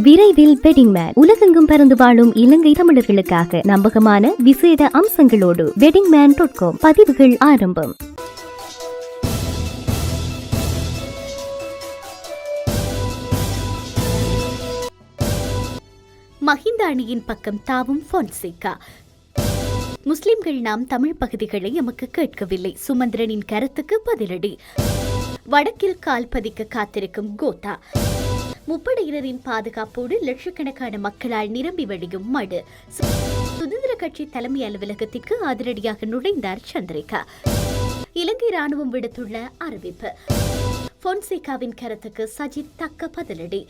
விரைவில் wedding man உலகெங்கும் பறந்து வாழும் இலங்கை தமிழர்களுக்காக நம்பகமான விசேட அம்சங்களோடு weddingman.com பதிவுகள் ஆரம்பம். மஹிந்த அணியின் பக்கம் தாவும் பொன்சேகா. முஸ்லிம்கள் நாம் தமிழ் பகுதிகளை எமக்கு கேட்கவில்லை. சுமந்திரனின் கருத்துக்கு பதிலடி. வடக்கில் கால் பதிக்க காத்திருக்கும் கோத்தா. முப்படையினரின் பாதுகாப்போடு லட்சக்கணக்கான மக்களால் நிரம்பி வழியும் மடு. சுதந்திர கட்சி தலைமை அலுவலகத்திற்கு அதிரடியாக நுழைந்தார் சந்திரிகா. இலங்கை ராணுவம் விடுத்துள்ள அறிவிப்பு. பொன்சேகாவின் கருத்துக்கு சஜித் தக்க பதிலடி.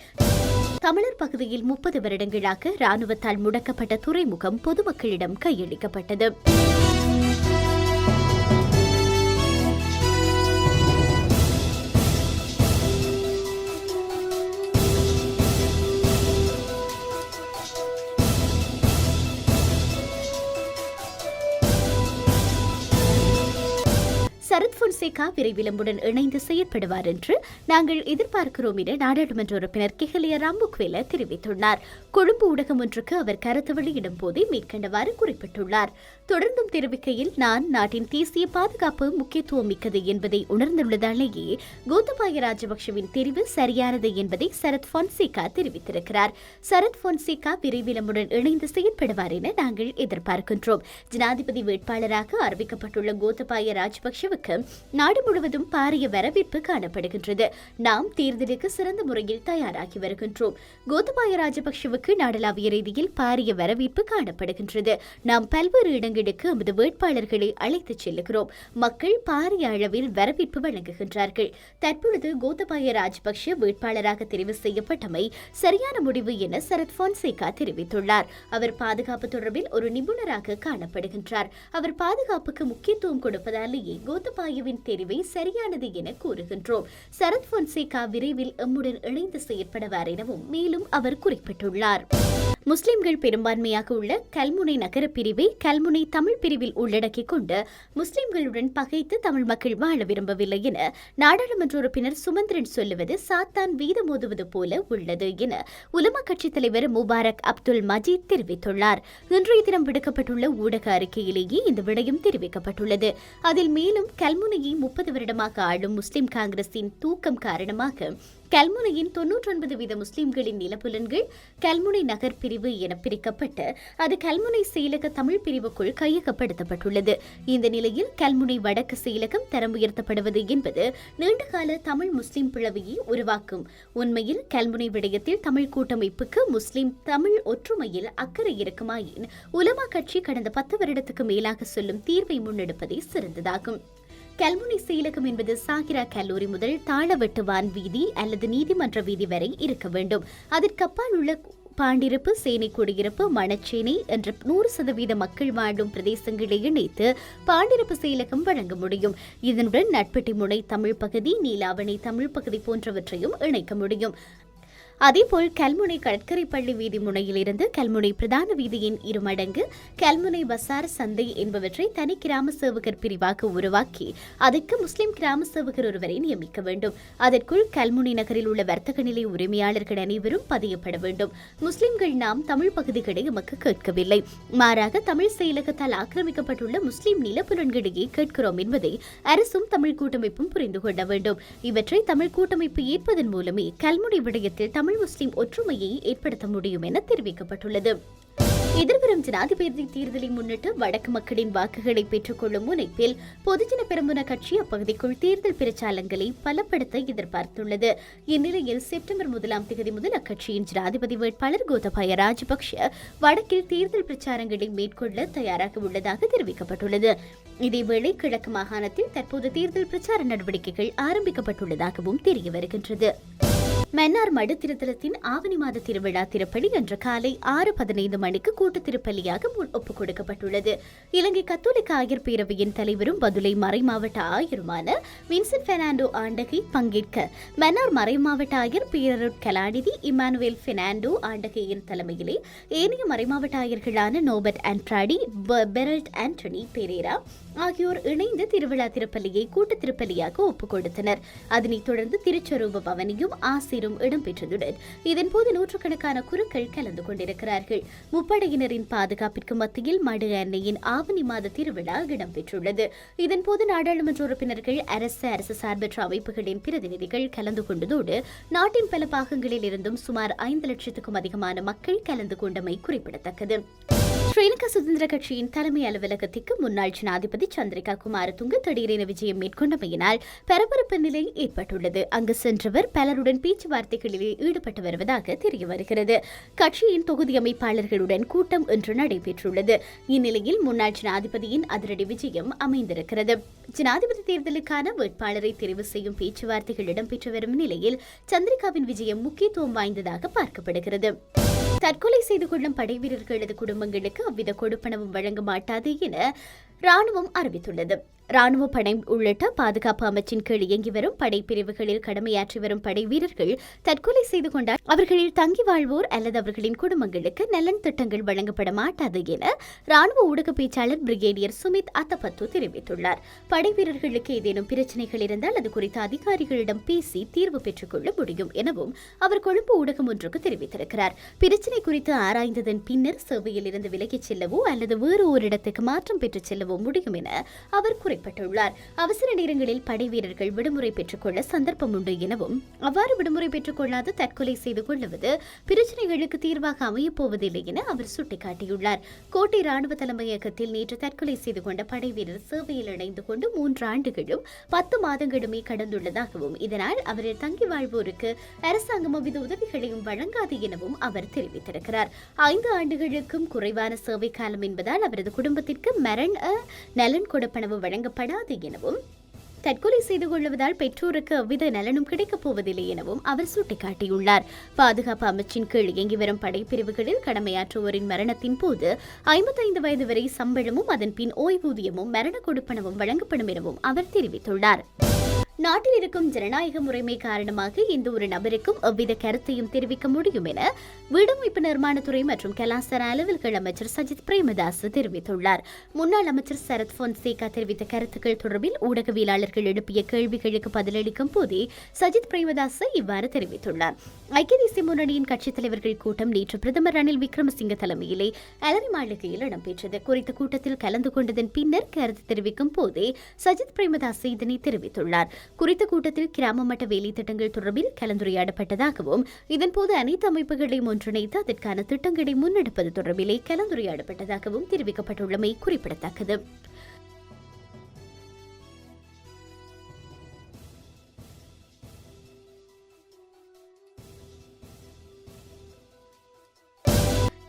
தமிழர் பகுதியில் 30 வருடங்களாக ராணுவத்தால் முடக்கப்பட்ட துறைமுகம் பொதுமக்களிடம் கையளிக்கப்பட்டது. சரத் பொன்சேகா விரைவில் நம்முடன் இணைந்து செயற்படுவார் என்று நாங்கள் எதிர்பார்க்கிறோம் என நாடாளுமன்ற உறுப்பினர் கெஹலிய ராம்புக்வேல தெரிவித்துள்ளார். கொழும்பு ஊடகம் ஒன்றுக்கு அவர் கருத்து வெளியிடும் போதே மேற்கண்டவாறு குறிப்பிட்டுள்ளார். தொடர்ந்தும் தெரிவிக்கையில், நான் நாட்டின் தேசிய பாதுகாப்பு முக்கியத்துவம் மிக்கது என்பதை உணர்ந்துள்ளதாலேயே கோத்தபாய ராஜபக்சவின் தெரிவு சரியானது என்பதை சரத் பொன்சேகா தெரிவித்திருக்கிறார். சரத் பொன்சேகா விரைவில் நம்முடன் இணைந்து செயற்படுவார் என நாங்கள் எதிர்பார்க்கின்றோம். ஜனாதிபதி வேட்பாளராக அறிவிக்கப்பட்டுள்ள கோத்தபாய ராஜபக்சவுக்கு நாடு முழுவதும் பாரிய வரவேற்பு காணப்படுகின்றது. நாம் தேர்தலுக்கு சிறந்த முறையில் தயாராகி வருகின்றோம். கோத்தபாய ராஜபக்சவுக்கு நாடளாவிய ரீதியில் பாரிய வரவேற்பு காணப்படுகின்றது. நாம் பல்வேறு இடங்களுக்கு நமது வேட்பாளர்களை அழைத்துச் செல்லுகிறோம். மக்கள் பாரிய அளவில் வரவேற்பு வழங்குகின்றார்கள். தற்பொழுது கோத்தபாய ராஜபக்ஷ வேட்பாளராக தெரிவு செய்யப்பட்டமை சரியான முடிவு என சரத் பொன்சேகா தெரிவித்துள்ளார். அவர் பாதுகாப்பு தொடர்பில் ஒரு நிபுணராக காணப்படுகின்றார். அவர் பாதுகாப்புக்கு முக்கியத்துவம் கொடுப்பதாலேயே கோத்தபாயவின் தெரிவை சரியானது என கூறுகின்றோம். சரத் பொன்சேகா விரைவில் எம்முடன் இணைந்து செயற்படுவார் எனவும் மேலும் அவர் குறிப்பிட்டுள்ளார். முஸ்லிம்கள் பெரும்பான்மையாக உள்ள கல்முனை நகர பிரிவை கல்முனை தமிழ் பிரிவில் உள்ளடக்கிக் கொண்டு முஸ்லிம்களுடன் பகைத்து தமிழ் மக்கள் வாழ விரும்பவில்லை என நாடாளுமன்ற உறுப்பினர் சுமந்திரன் சொல்லுவது சாத்தான் வீதம் ஓதுவது போல உள்ளது என உலமா கட்சித் தலைவர் முபாரக் அப்துல் மஜீத் தெரிவித்துள்ளார். இன்றைய தினம் விடுக்கப்பட்டுள்ள ஊடக அறிக்கையிலேயே இந்த விடயம் தெரிவிக்கப்பட்டுள்ளது. அதில் மேலும் கல்முனையை 30 வருடமாக ஆளும் முஸ்லிம் காங்கிரசின் தூக்கம் காரணமாக கல்முனையின் 99% முஸ்லிம்களின் நிலப்புலன்கள் கல்முனை நகர் பிரிவு என பிரிக்கப்பட்டு அது கல்முனை செயலக தமிழ் பிரிவுக்குள் கையகப்படுத்தப்பட்டுள்ளது. இந்த நிலையில் கல்முனை வடக்கு செயலகம் தரம் உயர்த்தப்படுவது என்பது நீண்டகால தமிழ் முஸ்லிம் பிளவையை உருவாக்கும். உண்மையில் கல்முனை விடயத்தில் தமிழ் கூட்டமைப்புக்கு முஸ்லிம் தமிழ் ஒற்றுமையில் அக்கறை இருக்குமாயின் உலமா கட்சி கடந்த 10 வருடத்துக்கு மேலாக சொல்லும் தீர்வை முன்னெடுப்பதே சிறந்ததாகும். கல்முனை செயலகம் என்பது சாகிரா கல்லூரி முதல் தாளவெட்டுவான் வீதி அல்லது நீதிமன்ற வீதி வரை இருக்க வேண்டும். அதற்கப்பால் உள்ள பாண்டிருப்பு, சேனை குடியிருப்பு, மணச்சேனை என்ற 100% மக்கள் வாழும் பிரதேசங்களை இணைத்து பாண்டிருப்பு செயலகம் வழங்க முடியும். இதனுடன் நட்பெட்டி முனை தமிழ் பகுதி, நீலாவணை தமிழ் பகுதி போன்றவற்றையும் இணைக்க முடியும். அதேபோல் கல்முனை கடற்கரை பள்ளி வீதி முனையிலிருந்து கல்முனை பிரதான வீதியின் 2 மடங்கு கல்முனை பசார் சந்தை என்பவற்றை தனி கிராம சேவகர் பிரிவாக உருவாக்கி அதற்கு முஸ்லிம் கிராம சேவகர் ஒருவரை நியமிக்க வேண்டும். அதற்குள் கல்முனை நகரில் உள்ள வர்த்தக நிலை உரிமையாளர்கள் அனைவரும் பதியப்பட வேண்டும். முஸ்லிம்கள் நாம் தமிழ் பகுதிகளை எமக்கு கேட்கவில்லை, மாறாக தமிழ் செயலகத்தால் ஆக்கிரமிக்கப்பட்டுள்ள முஸ்லிம் நிலப்புலன்களையே கேட்கிறோம் என்பதை அரசும் தமிழ் கூட்டமைப்பும் புரிந்து கொள்ள வேண்டும். இவற்றை தமிழ் கூட்டமைப்பு ஏற்பதன் மூலமே கல்முனை விடயத்தில் தமிழ் முஸ்லிம் ஒற்றுமையை ஏற்படுத்த முடியும் என தெரிவிக்கப்பட்டுள்ளது. எதிர்வரும் ஜனாதிபதி தேர்தலை முன்னிட்டு வடக்கு மக்களின் வாக்குகளை பெற்றுக் கொள்ளும் முனைப்பில் பொதுஜன பெரமுன கட்சி அப்பகுதிக்குள் தேர்தல் பிரச்சாரங்களை பலப்படுத்த எதிர்பார்த்துள்ளது. இந்நிலையில் செப்டம்பர் 1 முதல் அக்கட்சியின் ஜனாதிபதி வேட்பாளர் கோத்தபாய ராஜபக்ஷ வடக்கில் தேர்தல் பிரச்சாரங்களை மேற்கொள்ள தயாராக உள்ளதாக தெரிவிக்கப்பட்டுள்ளது. இதேவேளை கிழக்கு மாகாணத்தில் தற்போது தேர்தல் பிரச்சார நடவடிக்கைகள் ஆரம்பிக்கப்பட்டுள்ளதாகவும் தெரிய வருகின்றது. மன்னார் மடு திருத்தலத்தின் ஆவணி மாத திருவிழா திருப்பலி இன்று காலை 6:15 மணிக்கு கூட்டு திருப்பலியாக ஒப்புக் கொடுக்கப்பட்டுள்ளது. இலங்கை கத்தோலிக்க ஆயர் பேரவையின் தலைவரும் பதுளை மறைமாவட்ட ஆயருமான வின்சென்ட் பெர்னாண்டோ ஆண்டகை பங்கேற்க மன்னார் மறைமாவட்ட ஆயர் பேரருட் கலாநிதி இமானுவேல் பெர்னாண்டோ ஆண்டகையின் தலைமையிலே ஏனைய மறைமாவட்ட ஆயர்களான நோபர்ட் ஆண்ட்ராடி, பெரல்ட் ஆண்டனி பெரேரா ஆகியோர் இணைந்து திருவிழா திருப்பலியை கூட்டு திருப்பலியாக ஒப்புக் கொடுத்தனர். அதனைத் தொடர்ந்து திருச்சொரூப பவனியும் ஆசி தேரும் இடம்பெற்றதுடன் இதன்போது நூற்றுக்கணக்கான குருக்கள் கலந்து கொண்டிருக்கிறார்கள். முப்படையினரின் பாதுகாப்பிற்கு மத்தியில் மடு அன்னையின் ஆவணி மாத திருவிழா இடம்பெற்றுள்ளது. இதன்போது நாடாளுமன்ற உறுப்பினர்கள், அரசு சார்பற்ற அமைப்புகளின் பிரதிநிதிகள் கலந்து கொண்டதோடு நாட்டின் பல பாகங்களில் இருந்தும் சுமார் 5 லட்சத்துக்கும் அதிகமான மக்கள் கலந்து கொண்டமை குறிப்பிடத்தக்கது. ஸ்ரீலங்கா சுதந்திர கட்சியின் தலைமை அலுவலகத்திற்கு முன்னாள் ஜனாதிபதி சந்திரிகா குமாரதுங்க திடீரென விஜயம் மேற்கொண்டமையினால் பரபரப்பு நிலை ஏற்பட்டுள்ளது. அங்கு சென்றவர் பலருடன் பேச்சுவார்த்தைகளில் ஈடுபட்டு வருவதாக தெரிய வருகிறது. கட்சியின் தொகுதி அமைப்பாளர்களுடன் கூட்டம் இன்று நடைபெற்றுள்ளது. இந்நிலையில் முன்னாள் ஜனாதிபதியின் அதிரடி விஜயம் அமைந்திருக்கிறது. ஜனாதிபதி தேர்தலுக்கான வேட்பாளரை தெரிவு செய்யும் பேச்சுவார்த்தைகள் இடம்பெற்று வரும் நிலையில் சந்திரிகாவின் விஜயம் முக்கியத்துவம் வாய்ந்ததாக பார்க்கப்படுகிறது. தற்கொலை செய்து கொள்ளும் படைவீரர்களது குடும்பங்களுக்கு அவ்வித கொடுப்பனவும் வழங்க மாட்டாது என ராணுவம் அறிவித்துள்ளது. ராணுவ படை உள்ளிட்ட பாதுகாப்பு அமைச்சின் கீழ் இயங்கி வரும் படைப்பிரிவுகளில் கடமையாற்றி வரும் படை வீரர்கள் தற்கொலை செய்து கொண்டால் அவர்களில் தங்கி வாழ்வோர் அல்லது அவர்களின் குடும்பங்களுக்கு நலன் திட்டங்கள் வழங்கப்பட மாட்டாது என ராணுவ ஊடக பேச்சாளர் பிரிகேடியர் சுமித் அத்தபத்து தெரிவித்துள்ளார். படை வீரர்களுக்கு ஏதேனும் பிரச்சினைகள் இருந்தால் அது குறித்த அதிகாரிகளிடம் பேசி தீர்வு பெற்றுக் கொள்ள முடியும் எனவும் அவர் கொழும்பு ஊடகம் ஒன்றுக்கு தெரிவித்திருக்கிறார். பிரச்சினை குறித்து ஆராய்ந்ததன் பின்னர் சேவையில் இருந்து விலகிச் செல்லவோ அல்லது வேறு ஓரிடத்துக்கு மாற்றம் பெற்றுச் செல்லவோ முடியும் என அவர் குறிப்பிட்டுள்ளார். அவசர நேரங்களில் படை வீரர்கள் விடுமுறை பெற்றுக் கொள்ள சந்தர்ப்பம் உண்டு எனவும் அவ்வாறு விடுமுறை பெற்றுக் கொள்ளாது தற்கொலை செய்து கொள்ளுவது பிரச்சினைகளுக்கு தீர்வாக அமையப்போவதில்லை என அவர் சுட்டிக்காட்டியுள்ளார். கோட்டை ராணுவ தலைமையகத்தில் நேற்று தற்கொலை செய்து கொண்ட படை வீரர் சேவையில் இணைந்து கொண்டு 3 ஆண்டுகளும் 10 மாதங்களுமே கடந்துள்ளதாகவும் இதனால் அவரில் தங்கி வாழ்வோருக்கு அரசாங்கம் அவ்வித உதவிகளையும் வழங்காது எனவும் அவர் தெரிவித்திருக்கிறார். 5 ஆண்டுகளுக்கும் குறைவான சேவை காலம் என்பதால் அவரது குடும்பத்திற்கு மரண நலன் கொடுப்பனவு வழங்கப்படாது எனவும் தற்கொலை செய்து கொள்வதால் பெற்றோருக்கு அவ்வித நலனும் கிடைக்கப் போவதில்லை எனவும் அவர் சுட்டிக்காட்டியுள்ளார். பாதுகாப்பு அமைச்சின் கீழ் இயங்கி வரும் படைப்பிரிவுகளில் கடமையாற்றுவோரின் மரணத்தின் போது 55 வயது வரை சம்பளமும் அதன் பின் ஓய்வூதியமும் மரண கொடுப்பனவும் வழங்கப்படும் எனவும் அவர் தெரிவித்துள்ளார். நாட்டில் இருக்கும் ஜனநாயக முறைமை காரணமாக எந்த ஒரு நபருக்கும் எவ்வித கருத்தையும் தெரிவிக்க முடியும் என வீடமைப்பு நிர்மாணத்துறை மற்றும் கலாசார அலுவல்கள் அமைச்சர் சஜித் பிரேமதாஸ் தெரிவித்துள்ளார். முன்னாள் அமைச்சர் சரத் பொன்சேகா தெரிவித்த கருத்துக்கள் தொடர்பில் ஊடகவியலாளர்கள் எழுப்பிய கேள்விகளுக்கு பதிலளிக்கும் போதே சஜித் பிரேமதாஸ் இவ்வாறு தெரிவித்துள்ளார். ஐக்கிய தேசிய முன்னணியின் கட்சித் தலைவர்கள் கூட்டம் நேற்று பிரதமர் ரணில் விக்ரமசிங்க தலைமையிலே அலரி மாளிகையில் இடம்பெற்றது. குறித்த கூட்டத்தில் கலந்து கொண்டதன் பின்னர் கருத்து தெரிவிக்கும் போதே சஜித் பிரேமதாஸ் இதனை தெரிவித்துள்ளார். குறித்த கூட்டத்தில் கிராம மட்ட வேலை திட்டங்கள் தொடர்பில் கலந்துரையாடப்பட்டதாகவும் இதன்போது அனைத்து அமைப்புகளையும் ஒன்றிணைத்து அதற்கான திட்டங்களை முன்னெடுப்பது தொடர்பிலே கலந்துரையாடப்பட்டதாகவும் தெரிவிக்கப்பட்டுள்ளமை குறிப்பிடத்தக்கது.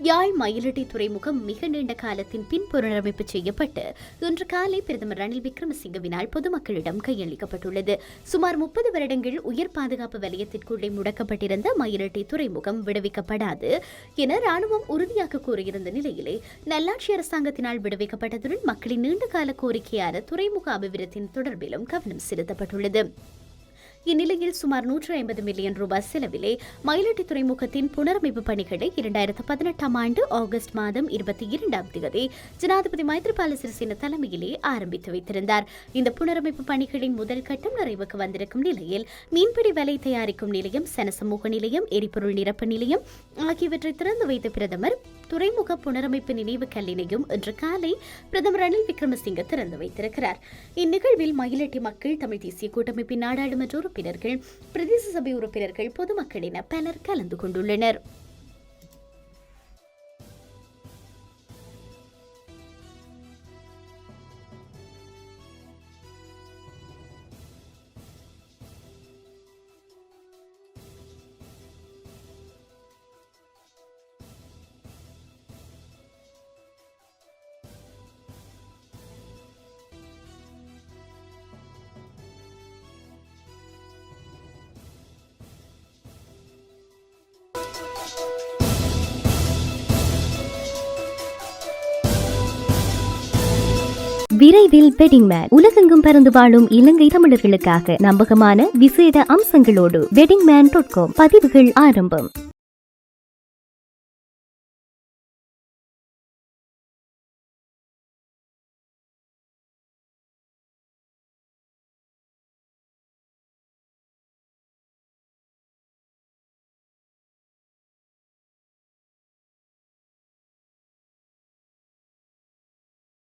யாழ் மயிலட்டி துறைமுகம் மிக நீண்ட காலத்தின் பின் புனரமைப்பு செய்யப்பட்டு இன்று காலை பிரதமர் ரணில் விக்ரமசிங்கவினால் பொதுமக்களிடம் கையளிக்கப்பட்டுள்ளது. சுமார் 30 வருடங்கள் உயர் பாதுகாப்பு வலயத்திற்குள்ளே முடக்கப்பட்டிருந்த மயிலட்டி துறைமுகம் விடுவிக்கப்படாது என ராணுவம் உறுதியாக கூறியிருந்த நிலையிலே நல்லாட்சி அரசாங்கத்தினால் விடுவிக்கப்பட்டதுடன் மக்களின் நீண்டகால கோரிக்கையான துறைமுக அபிவிருத்தியின் தொடர்பிலும் கவனம் செலுத்தப்பட்டுள்ளது. இந்நிலையில் சுமார் 150 மில்லியன் ரூபாய் செலவிலே மயிலட்டி துறைமுகத்தின் புனரமைப்பு பணிகளை 2018 ஆண்டு ஆகஸ்ட் மாதம் 22ஆம் தேதி ஜனாதிபதி மைத்ரிபால சிறிசேன தலைமையிலே ஆரம்பித்து வைத்திருந்தார். இந்த புனரமைப்பு பணிகளின் முதல் கட்டம் நிறைவுக்கு வந்திருக்கும் நிலையில் மீன்பிடி வலை தயாரிக்கும் நிலையம், சனசமூக நிலையம், எரிபொருள் நிரப்பு நிலையம் ஆகியவற்றை திறந்து வைத்த பிரதமர் துறைமுக புனரமைப்பு நினைவு கல்லினையும் இன்று காலை பிரதமர் ரணில் விக்ரமசிங்க திறந்து வைத்திருக்கிறார். இந்நிகழ்வில் மயிலட்டி மக்கள், தமிழ் தேசிய கூட்டமைப்பின் நாடாளுமன்ற உறுப்பினர்கள், பிரதேச சபை உறுப்பினர்கள், பொதுமக்கள் என பலர் கலந்து கொண்டுள்ளனர். விரைவில் வெட்டிங் மேன். உலகெங்கும் பறந்து வாழும் இலங்கை தமிழர்களுக்காக நம்பகமான விசேட அம்சங்களோடு weddingman.com பதிவுகள் ஆரம்பம்.